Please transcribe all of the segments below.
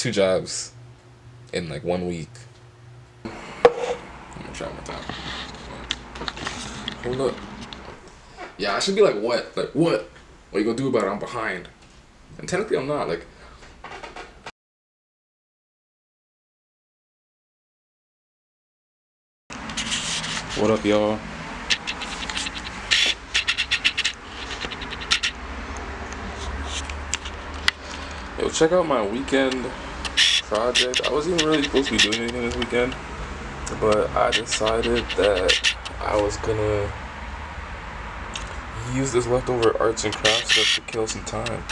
2 jobs in like 1 week. I'm gonna try one more time. Hold up. Yeah, I should be like, what? Like, what? What are you gonna do about it? I'm behind. And technically I'm not, like. What up, y'all? Yo, check out my weekend project. I wasn't even really supposed to be doing anything this weekend, but I decided that I was gonna use this leftover arts and crafts stuff to kill some time.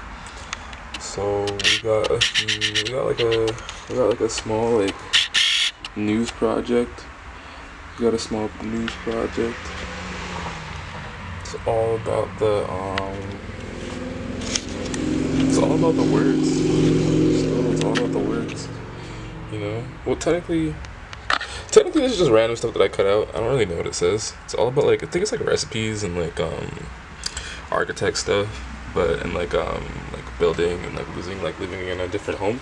So we got like a small like news project. We got a small news project. It's all about the it's all about the words. It's all about the words. You know? Well, technically this is just random stuff that I cut out. I don't really know what it says. It's all about like, I think it's like recipes and like architect stuff, but and like building and like living in a different home,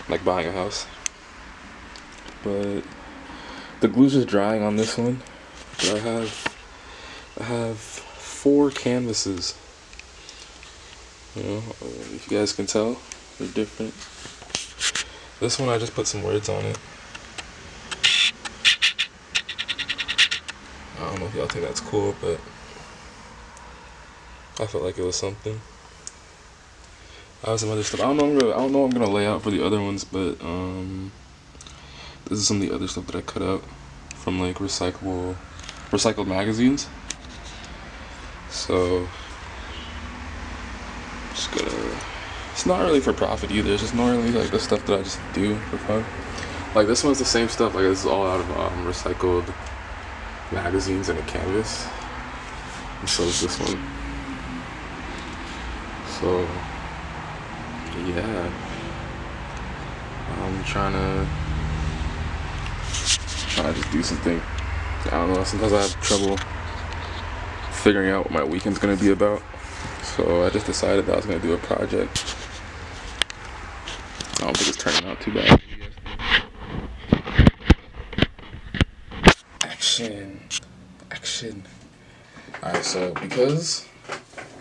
like buying a house. But the glue's just drying on this one. But I have 4 canvases. You know, if you guys can tell, they're different. This one I just put some words on it. I don't know if y'all think that's cool, but I felt like it was something. I have some other stuff. I don't know what I'm gonna lay out for the other ones, but this is some of the other stuff that I cut out from like recycled magazines. So just gonna. It's not really for profit either. It's just normally like the stuff that I just do for fun. Like this one's the same stuff. Like this is all out of recycled magazines and a canvas. And so is this one. So yeah, I'm trying to just do something. I don't know. Sometimes I have trouble figuring out what my weekend's gonna be about. So I just decided that I was gonna do a project. I don't think it's turning out too bad. Action. Alright, so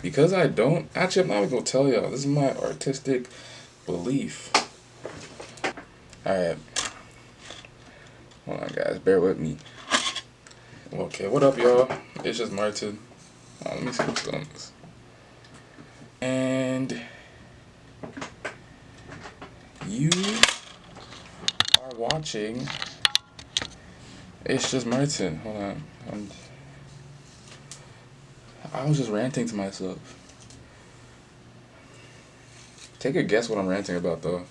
because I don't, actually I'm not even gonna tell y'all, this is my artistic belief. Alright. Hold on guys, bear with me. Okay, what up y'all? It's just Martin. Let me see what's on this. And you are watching It's Just Martin. Hold on. I was just ranting to myself. Take a guess what I'm ranting about though.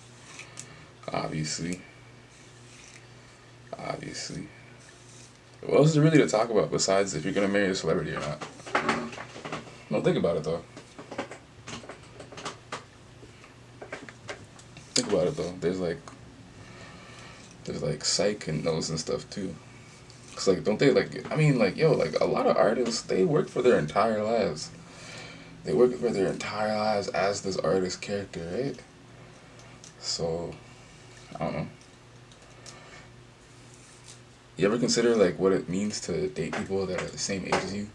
Obviously. What else is there really to talk about besides if you're gonna marry a celebrity or not? No, think about it though. There's like psych and those and stuff too. Cause like, don't they like? I mean, like, yo, like a lot of artists, they work for their entire lives. They work for their entire lives as this artist character, right? So, I don't know. You ever consider like what it means to date people that are the same age as you?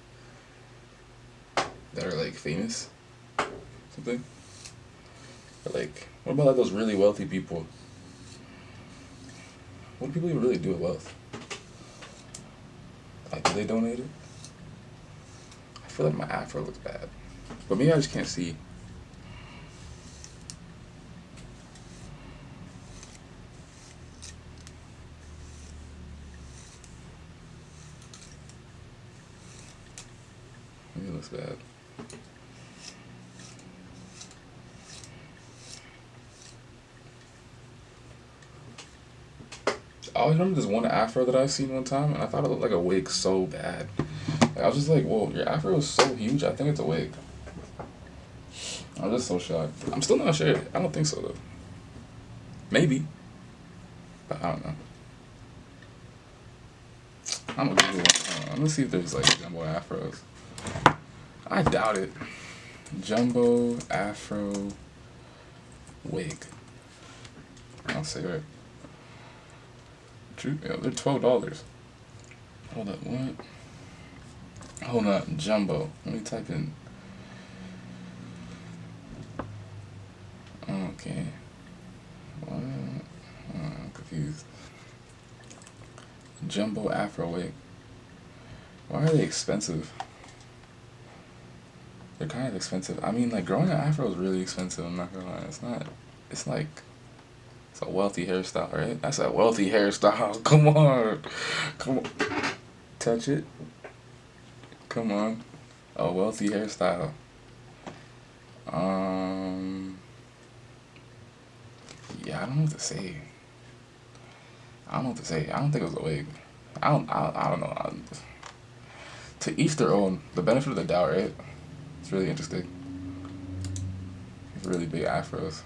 That are like famous? Something? Or like, what about like those really wealthy people? What do people even really do with wealth? Like, do they donate it? I feel like my afro looks bad. But maybe I just can't see. Maybe it looks bad. I always remember this one afro that I seen one time, and I thought it looked like a wig so bad. Like, I was just like, whoa, your afro is so huge, I think it's a wig. I was just so shocked. I'm still not sure. I don't think so, though. Maybe. But I don't know. I'm gonna Google one. I'm gonna see if there's, like, jumbo afros. I doubt it. Jumbo afro wig. I'll say it. True, yeah, they're $12. Hold up, what? Hold on, jumbo. Let me type in. Okay. What? I'm confused. Jumbo Afro wig. Why are they expensive? They're kind of expensive. I mean, like, growing an afro is really expensive, I'm not gonna lie. It's not. It's like. It's a wealthy hairstyle, right? That's a wealthy hairstyle. Come on. Come on. Touch it. Come on. A wealthy hairstyle. Yeah, I don't know what to say. I don't know what to say. I don't think it was a wig. I don't know. To each their own. The benefit of the doubt, right? It's really interesting. It's really big afros.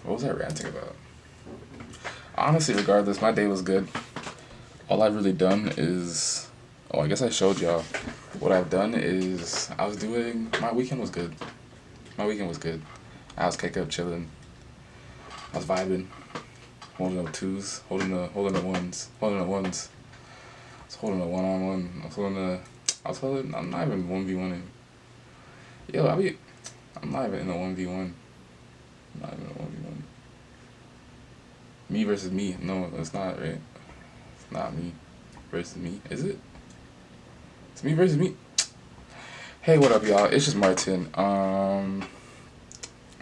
What was I ranting about? Honestly, regardless, my day was good. All I've really done is, I guess I showed y'all. What I've done is, my weekend was good. My weekend was good. I was kick up, chilling. I was vibing, holding the twos, holding the ones. I was holding a one-on-one. I'm not even 1v1ing. Yo, I'm not even in a 1v1. I'm not even in a 1v1. Me versus me. No, it's not, right? It's not me versus me. Is it? It's me versus me. Hey, what up, y'all? It's just Martin.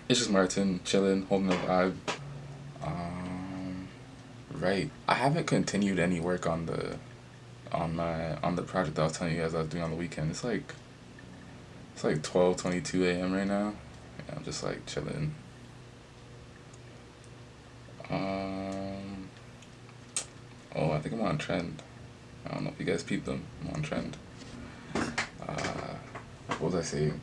It's just Martin, chilling, holding the vibe. Right. I haven't continued any work on the project I was telling you guys I was doing on the weekend. It's like 12:22 a.m. right now. Yeah, I'm just like chilling. I think I'm on trend. I don't know if you guys peeped them. I'm on trend. What was I saying?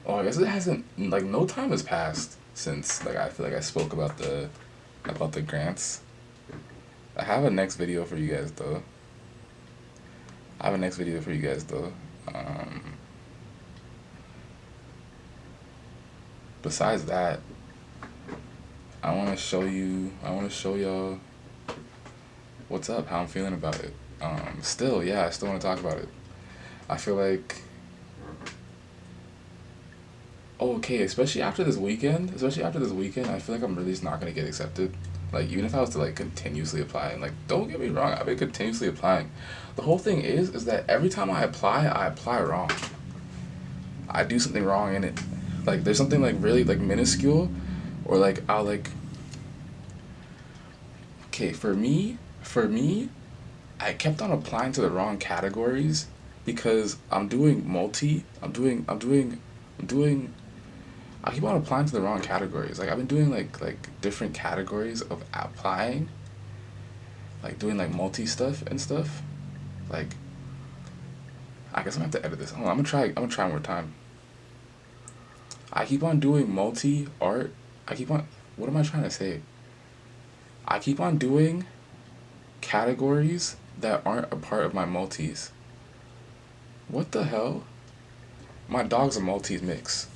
I guess it hasn't, like, no time has passed since, like, I feel like I spoke about the grants. I have a next video for you guys though. Besides that, I want to show y'all what's up, how I'm feeling about it. I still want to talk about it. I feel like, okay, especially after this weekend, I feel like I'm really just not going to get accepted. Like, even if I was to, like, continuously apply, and, like, don't get me wrong, I've been continuously applying. The whole thing is that every time I apply wrong. I do something wrong in it. Like, there's something, like, really, like, minuscule, or, like, I'll, like, okay, for me, I kept on applying to the wrong categories because I keep on applying to the wrong categories. Like, I've been doing, like different categories of applying, like, doing, like, multi stuff and stuff. Like, I guess I'm gonna have to edit this. Hold on, I'm gonna try one more time. I keep on doing multi art. What am I trying to say? I keep on doing categories that aren't a part of my multis. What the hell? My dog's a Maltese mix.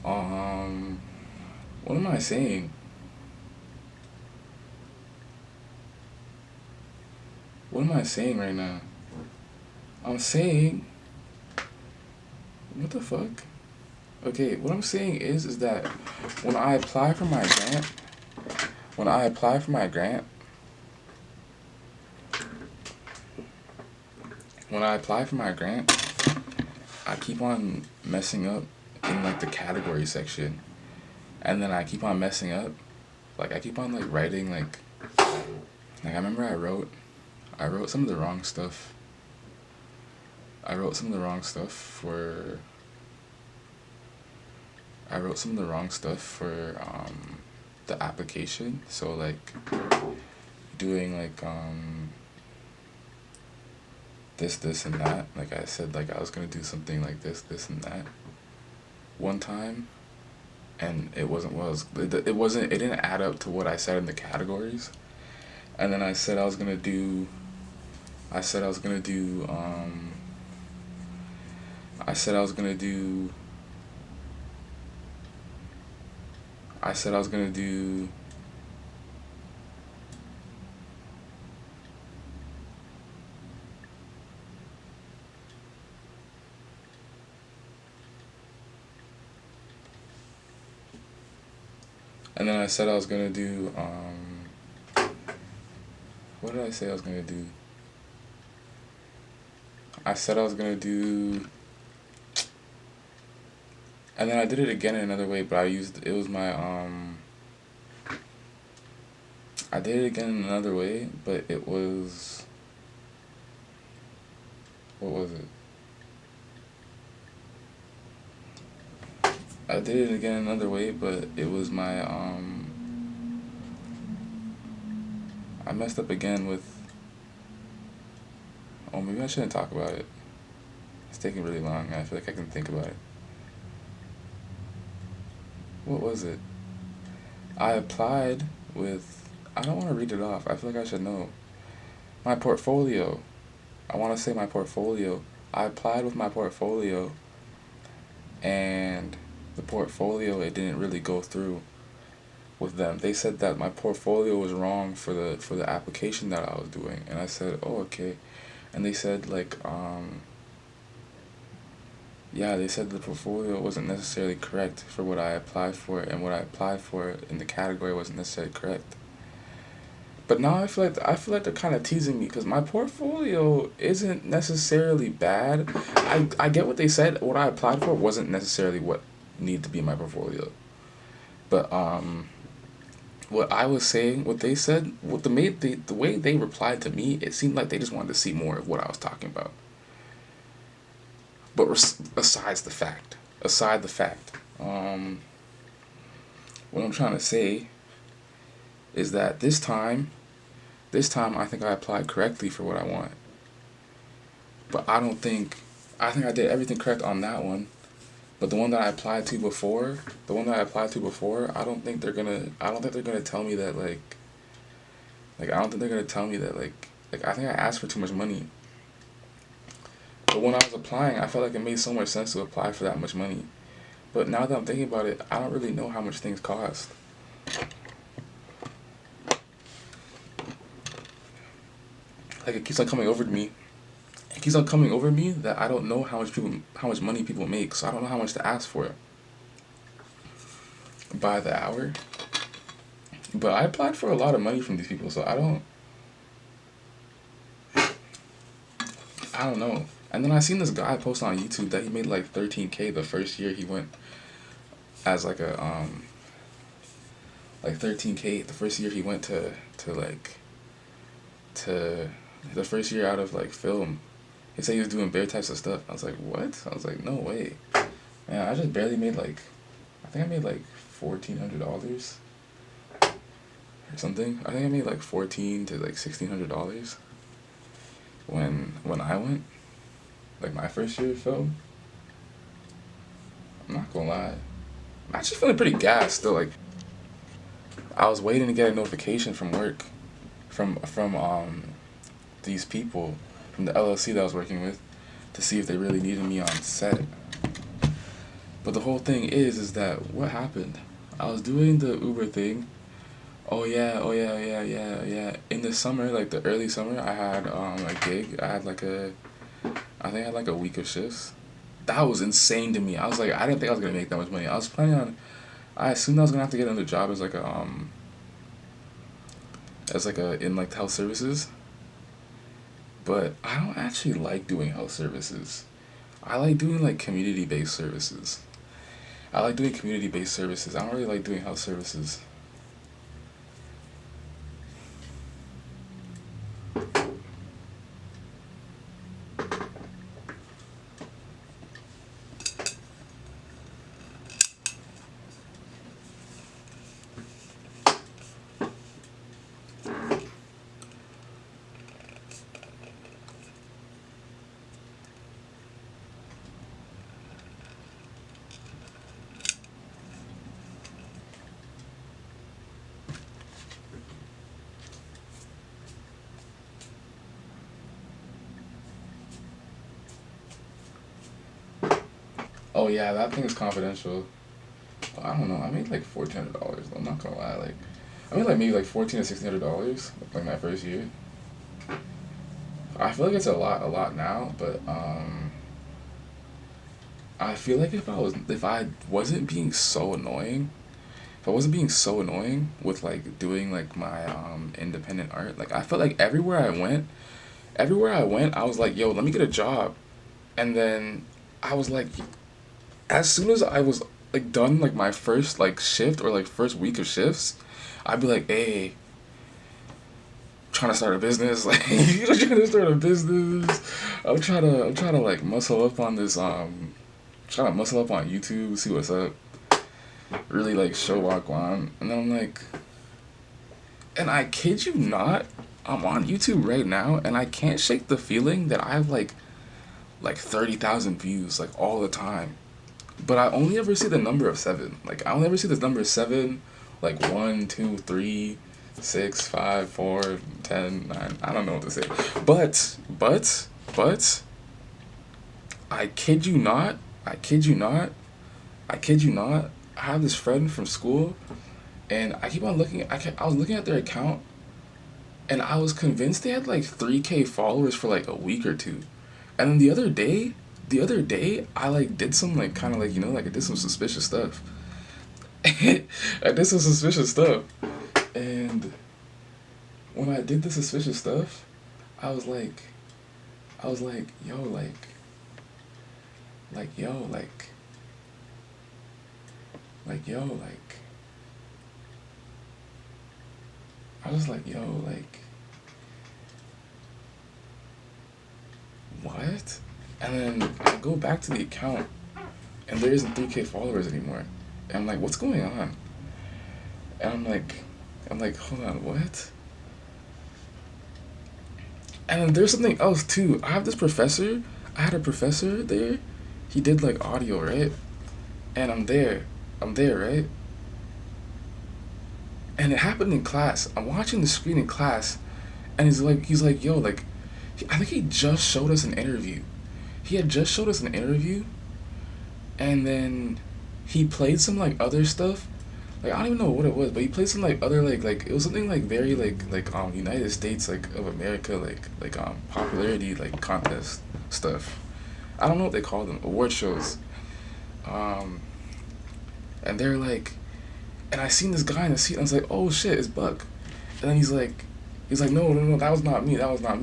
What am I saying? What am I saying right now? I'm saying, what the fuck? Okay, what I'm saying is that when I apply for my grant, I keep on messing up in, like, the category section, and then I keep on messing up. Like, I keep on, like, writing, like I remember I wrote some of the wrong stuff. For the application. So, like, doing, like, this and that. Like, I said, like, I was gonna do something like this and that one time, and it didn't add up to what I said in the categories. And then I said I was gonna do I said I was gonna do. I said I was gonna do. I said I was gonna do. And then I said I was gonna do. What did I say I was gonna do? I said I was gonna do. And then I did it again in another way, but I used. It was my. I did it again in another way, but it was. What was it? I did it again another way, but it was my. I messed up again with. Oh, maybe I shouldn't talk about it. It's taking really long, and I feel like I can think about it. What was it? I applied with. I don't want to read it off. I feel like I should know. My portfolio. I want to say my portfolio. I applied with my portfolio, and the portfolio, it didn't really go through with them. They said that my portfolio was wrong for the application that I was doing, and I said, "Oh, okay." And they said like yeah, they said the portfolio wasn't necessarily correct for what I applied for, and what I applied for in the category wasn't necessarily correct. But now I feel like they're kind of teasing me because my portfolio isn't necessarily bad. I get what they said. What I applied for wasn't necessarily what needed to be in my portfolio. But what I was saying, what they said, what the way they replied to me, it seemed like they just wanted to see more of what I was talking about. But aside the fact, what I'm trying to say is that this time I think I applied correctly for what I want. But I think I did everything correct on that one. But the one that I applied to before, I don't think they're gonna tell me that I don't think they're gonna tell me that I think I asked for too much money. But when I was applying, I felt like it made so much sense to apply for that much money. But now that I'm thinking about it, I don't really know how much things cost. Like it keeps on coming over to me. It keeps on coming over me that I don't know how much money people make, so I don't know how much to ask for it by the hour. But I applied for a lot of money from these people, so I don't know. And then I seen this guy post on YouTube that he made like 13K the first year he went as like 13K the first year he went to the first year out of like film. He said he was doing bare types of stuff. I was like, what? I was like, no way. Man, I just barely made I think I made like $1,400 or something. I think I made like 14 to like $1,600 when I went, like my first year of film. I'm not gonna lie, I'm actually feeling pretty gassed still. Like I was waiting to get a notification from work, from these people from the LLC that I was working with, to see if they really needed me on set. But the whole thing is that what happened? I was doing the Uber thing. Oh yeah, oh yeah, yeah, yeah, yeah. In the summer, like the early summer, I had a gig. I think I had like a week of shifts. That was insane to me. I was like, I didn't think I was gonna make that much money. I was planning on, I assumed I was gonna have to get another job as like a in like health services. But I don't actually like doing health services. I like doing like community based services. I like doing community based services. I don't really like doing health services. Oh yeah, that thing is confidential. I don't know. I made like $1,400 though. I'm not gonna lie. Like, I made like maybe like $1,400 to $1,600 like my first year. I feel like it's a lot now. But I feel like if I wasn't being so annoying, if I wasn't being so annoying with like doing like my independent art, like I felt like everywhere I went, I was like, yo, let me get a job, and then I was like, as soon as I was like done like my first like shift or like first week of shifts, I'd be like, hey, trying to start a business, like trying to start a business. I'm trying to like muscle up on this trying to muscle up on YouTube, see what's up, really like show Wagwan, and then I'm like, and I kid you not, I'm on YouTube right now, and I can't shake the feeling that I have like 30,000 views like all the time. But I only ever see the number of seven. Like I only ever see this number of seven, like 1, 2, 3, 6, 5, 4, 10, 9. I don't know what to say. But I kid you not, I kid you not, I kid you not. I have this friend from school, and I keep on looking. I was looking at their account, and I was convinced they had like 3K followers for like a week or two. And then the other day, I like did some like kind of like like I did some suspicious stuff. I did some suspicious stuff, and when I did the suspicious stuff, I was like, yo, yo, yo, I was like, yo, what? And then I go back to the account, and there isn't 3K followers anymore. And I'm like, what's going on? And I'm like, hold on, what? And then there's something else too. I have this professor. I had a professor there. He did like audio, right? And I'm there, right? And it happened in class. I'm watching the screen in class, and he's like, yo, like, I think he just showed us an interview. He had just showed us an interview, and then he played some like other stuff. Like I don't even know what it was, but he played some like other like it was something like very like United States like of America like popularity like contest stuff. I don't know what they call them, award shows. Um, and they're like, and I seen this guy in the seat, and I was like, oh shit, it's Buck. And then he's like, no, that was not me,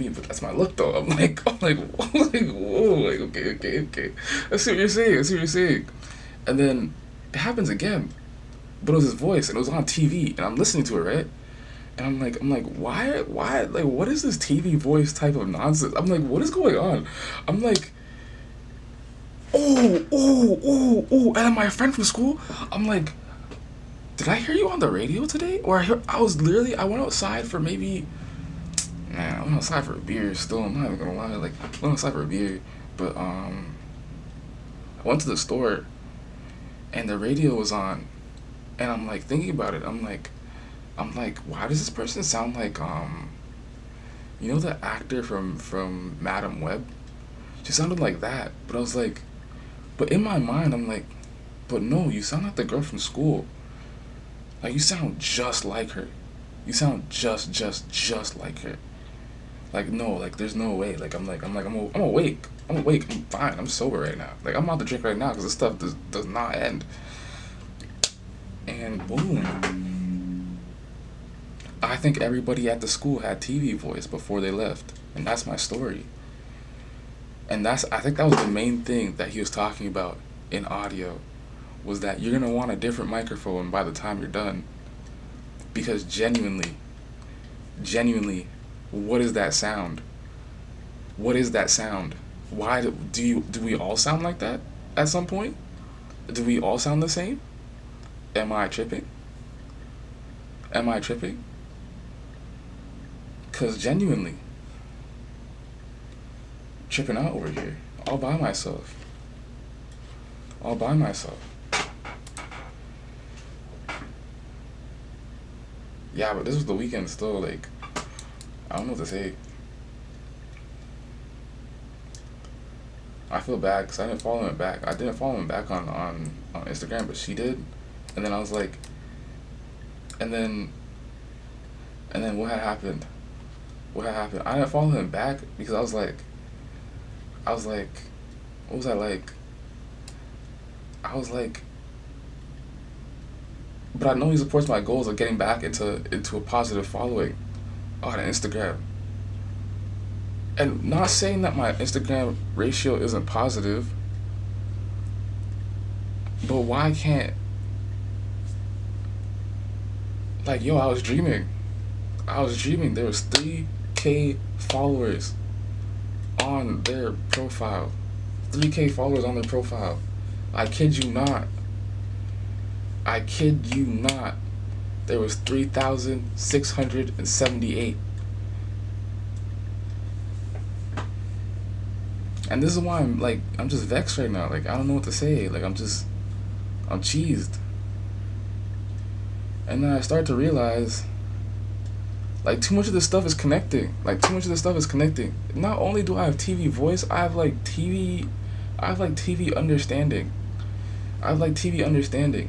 but that's my look though. Like, whoa, like, okay. I see what you're saying. And then it happens again, but it was his voice, and it was on TV, and I'm listening to it, right? And I'm like, why, like, what is this TV voice type of nonsense? I'm like, what is going on? I'm like, oh, and then my friend from school, I'm like, did I hear you on the radio today? Or I went outside for maybe, man, I went outside for a beer still, I'm not even gonna lie, like, I went outside for a beer, but, I went to the store, and the radio was on, and I'm like, thinking about it, I'm like, why does this person sound like, the actor from Madam Web? She sounded like that, but I was like, but in my mind, I'm like, but no, you sound like the girl from school. Like, you sound just like her. You sound just like her. Like, no, like, there's no way. Like, I'm awake. I'm awake. I'm fine. I'm sober right now. Like, I'm about to drink right now because this stuff does not end. And boom. I think everybody at the school had TV voice before they left. And that's my story. And I think that was the main thing that he was talking about in audio, was that you're going to want a different microphone by the time you're done. Because genuinely, what is that sound? What is that sound? Why do we all sound like that at some point? Do we all sound the same? Am I tripping? Because genuinely, tripping out over here, all by myself. Yeah, but this was the weekend still, like, I don't know what to say. I feel bad because I didn't follow him back. I didn't follow him back on Instagram, but she did. And then I was like, and then what had happened? What had happened? I didn't follow him back because I was like, what was I like? I was like, but I know he supports my goals of getting back into a positive following on Instagram. And not saying that my Instagram ratio isn't positive, but why can't, like, yo, I was dreaming. I was dreaming. There was 3K followers on their profile. 3K followers on their profile. I kid you not. I kid you not. There was 3,678. And this is why I'm just vexed right now. Like, I don't know what to say. Like, I'm cheesed. And then I start to realize, like, too much of this stuff is connecting. Not only do I have TV voice, I have TV understanding.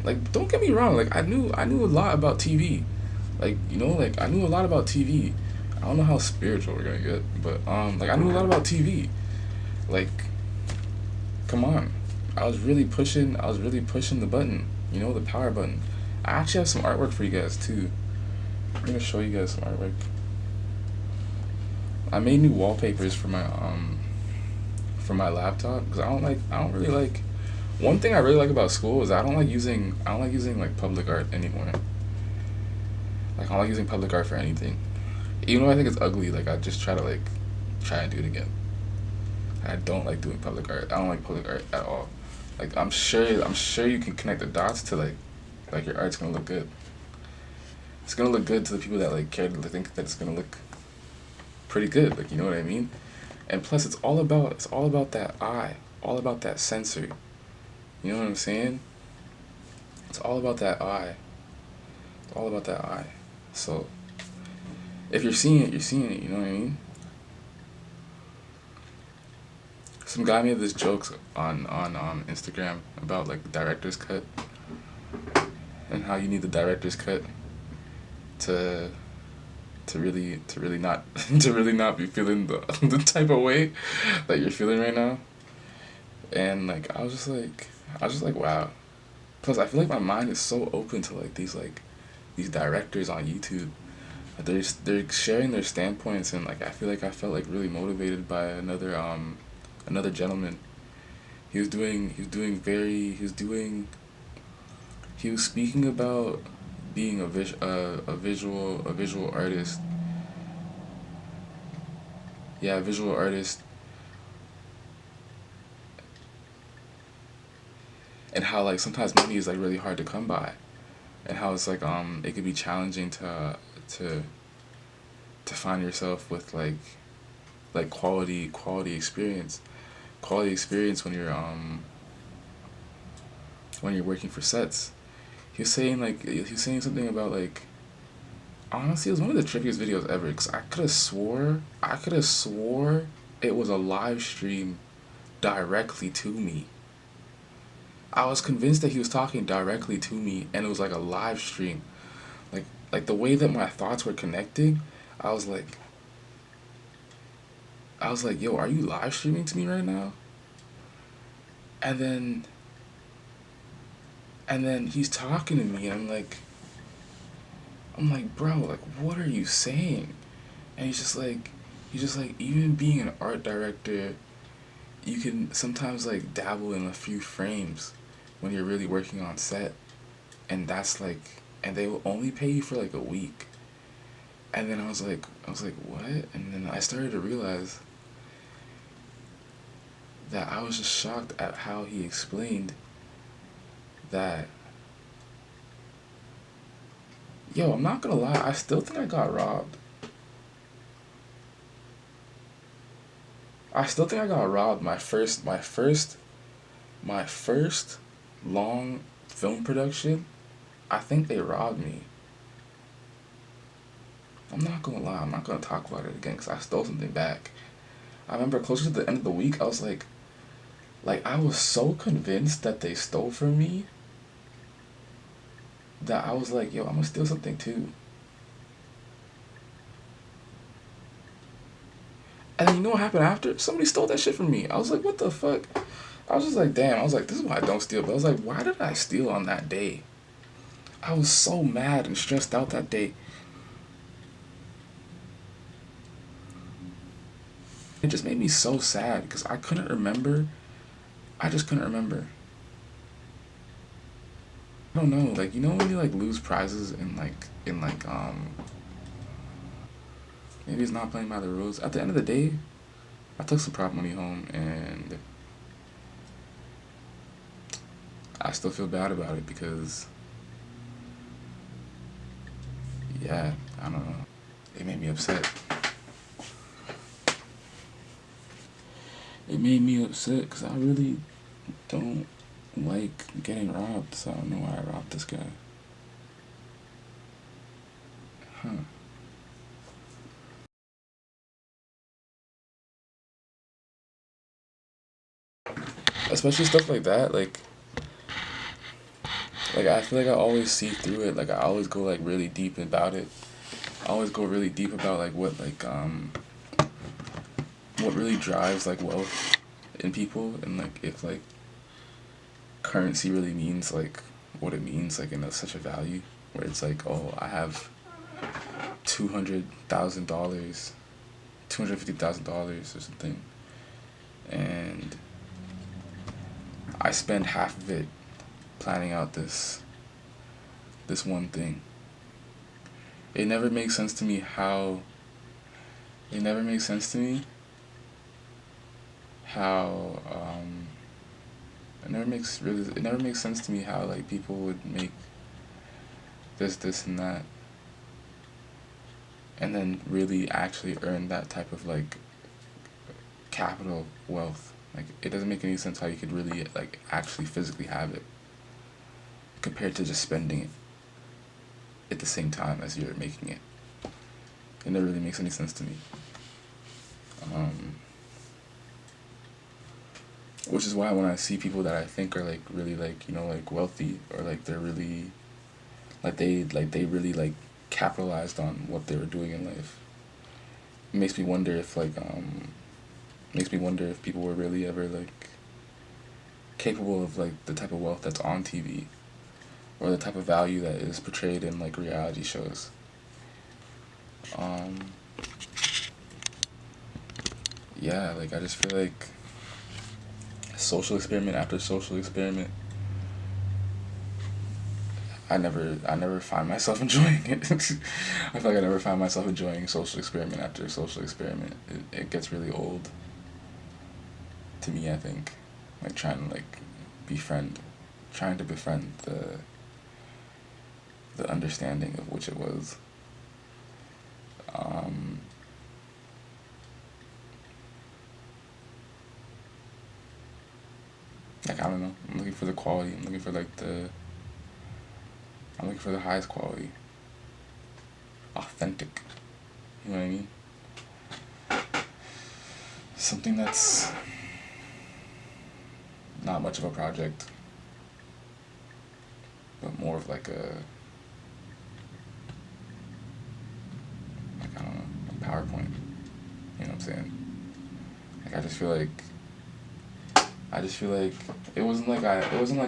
Like, don't get me wrong. Like, I knew a lot about TV. Like, I knew a lot about TV. I don't know how spiritual we're gonna get, but like, I knew a lot about TV. Like, come on. I was really pushing the button. The power button. I actually have some artwork for you guys too. I'm gonna show you guys some artwork. I made new wallpapers for my laptop because I don't really like. One thing I really like about school is I don't like using like public art anymore. Like, I don't like using public art for anything. Even though I think it's ugly, like, I just try and do it again. I don't like doing public art. I don't like public art at all. Like, I'm sure you can connect the dots to like your art's gonna look good. It's gonna look good to the people that like care to think that it's gonna look pretty good. Like, you know what I mean? And plus, it's all about that eye, all about that sensory. You know what I'm saying? It's all about that eye. It's all about that eye. So, if you're seeing it, you're seeing it. You know what I mean? Some guy made this jokes on Instagram about like the director's cut and how you need the director's cut to really not be feeling the type of way that you're feeling right now. And like I was just like wow. Plus, I feel like my mind is so open to like these directors on YouTube. They're sharing their standpoints, and like I feel like I felt like really motivated by another gentleman. He was speaking about being a visual artist. Yeah, a visual artist. And how like sometimes money is like really hard to come by. And how it's like it could be challenging to find yourself with like quality experience. Quality experience when you're working for sets. He was saying something about like, honestly, it was one of the trickiest videos ever because I could have swore it was a live stream directly to me. I was convinced that he was talking directly to me and it was like a live stream. Like the way that my thoughts were connecting, I was like, yo, are you live streaming to me right now? And then he's talking to me, and I'm like, bro, like, what are you saying? And he's just like, even being an art director, you can sometimes like dabble in a few frames when you're really working on set, and that's like, and they will only pay you for like a week. And then I was like, what? And then I started to realize that I was just shocked at how he explained that, yo, I'm not gonna lie, I still think I got robbed. My first long film production, I think they robbed me. I'm not gonna lie, I'm not gonna talk about it again because I stole something back. I remember closer to the end of the week, I was like, Like, I was so convinced that they stole from me that I was like, yo, I'm gonna steal something too. And then you know what happened after? Somebody stole that shit from me. I was like, what the fuck? I was just like, damn. I was like, this is why I don't steal. But I was like, why did I steal on that day? I was so mad and stressed out that day. It just made me so sad because I couldn't remember. I just couldn't remember. I don't know, like, you know when you like lose prizes in maybe it's not playing by the rules. At the end of the day, I took some prop money home and I still feel bad about it because yeah, I don't know. It made me upset. It made me upset because I really don't like getting robbed, so I don't know why I robbed this guy. Huh. Especially stuff like that, like I feel like I always see through it. Like I always go like really deep about it. I always go really deep about like what really drives like wealth in people and like if like currency really means like what it means like in such a value where it's like, oh, I have $200,000, $250,000 or something, and I spend half of it planning out this one thing. It never makes sense to me how it never makes sense to me how it never makes sense to me how like people would make this and that and then really actually earn that type of like capital wealth. Like it doesn't make any sense how you could really like actually physically have it compared to just spending it at the same time as you're making it. It never really makes any sense to me. Um, which is why when I see people that I think are like really like like wealthy or like they're really like they really like capitalized on what they were doing in life, it makes me wonder if makes me wonder if people were really ever like capable of like the type of wealth that's on TV or the type of value that is portrayed in like reality shows. Um, yeah, like I just feel like social experiment after social experiment, I never find myself enjoying it. I feel like I never find myself enjoying social experiment after social experiment. It gets really old to me, I think. Like trying to like befriend trying to befriend the understanding of which it was. Um, like I don't know. I'm looking for the quality. I'm looking for the highest quality. Authentic. You know what I mean? Something that's not much of a project, but more of like I don't know, a PowerPoint. You know what I'm saying? Like I just feel like it wasn't like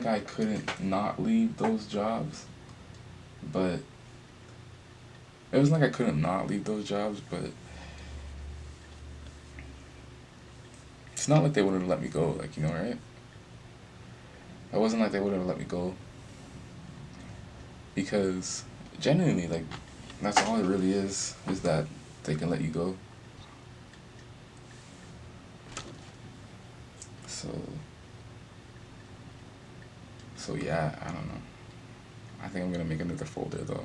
I couldn't not leave those jobs, but it wasn't like I couldn't not leave those jobs, but it's not like they wouldn't have let me go, like right? It wasn't like they wouldn't have let me go because genuinely like that's all it really is that they can let you go. So so yeah, I don't know. I think I'm gonna make another folder though.